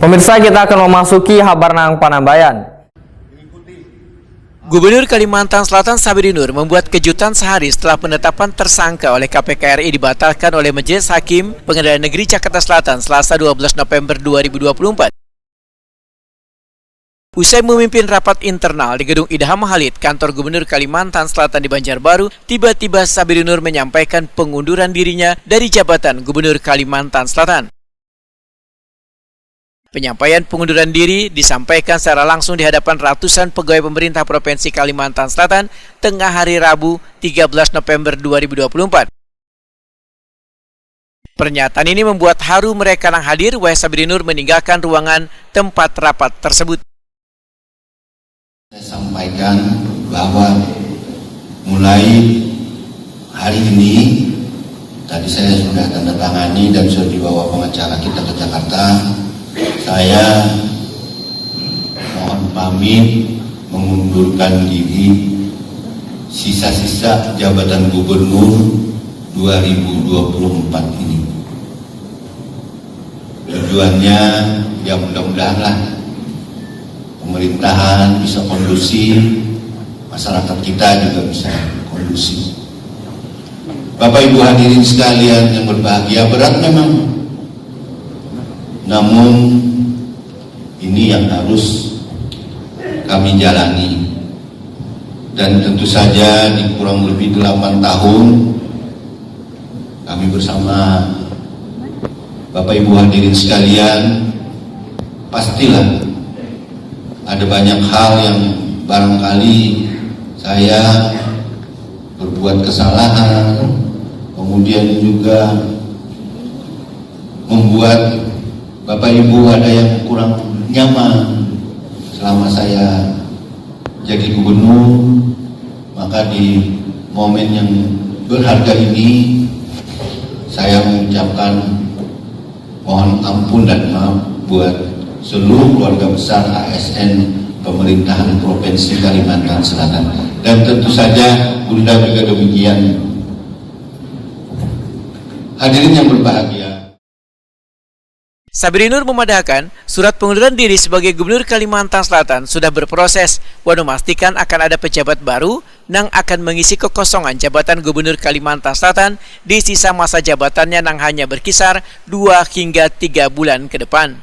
Pemirsa, kita akan memasuki kabar nang Panambayan. Gubernur Kalimantan Selatan Sabri Nur membuat kejutan sehari setelah penetapan tersangka oleh KPK RI dibatalkan oleh Majelis Hakim Pengadilan Negeri Jakarta Selatan Selasa 12 November 2024. Usai memimpin rapat internal di Gedung Idham Halid, kantor Gubernur Kalimantan Selatan di Banjarbaru, tiba-tiba Sabri Nur menyampaikan pengunduran dirinya dari jabatan Gubernur Kalimantan Selatan. Penyampaian pengunduran diri disampaikan secara langsung di hadapan ratusan pegawai pemerintah Provinsi Kalimantan Selatan tengah hari Rabu 13 November 2024. Pernyataan ini membuat haru mereka yang hadir. Sabri Nur meninggalkan ruangan tempat rapat tersebut. Saya sampaikan bahwa mulai hari ini, tadi saya sudah tanda tangani dan sudah dibawa pengacara kita ke Jakarta. Saya mohon pamit mengundurkan diri sisa-sisa jabatan gubernur 2024 ini. Tujuannya ya mudah-mudahanlah pemerintahan bisa kondusif, masyarakat kita juga bisa kondusif. Bapak Ibu hadirin sekalian yang berbahagia, berat memang. Namun ini yang harus kami jalani. Dan tentu saja di kurang lebih 8 tahun kami bersama Bapak Ibu hadirin sekalian, pastilah ada banyak hal yang barangkali saya berbuat kesalahan, kemudian juga membuat Bapak Ibu ada yang kurang nyaman selama saya jadi gubernur. Maka di momen yang berharga ini saya mengucapkan mohon ampun dan maaf buat seluruh keluarga besar ASN pemerintahan Provinsi Kalimantan Selatan. Dan tentu saja Bunda juga demikian. Hadirin yang berbahagia, Sabri Nur memadahkan surat pengunduran diri sebagai Gubernur Kalimantan Selatan sudah berproses dan memastikan akan ada pejabat baru yang akan mengisi kekosongan jabatan Gubernur Kalimantan Selatan di sisa masa jabatannya yang hanya berkisar 2 hingga 3 bulan ke depan.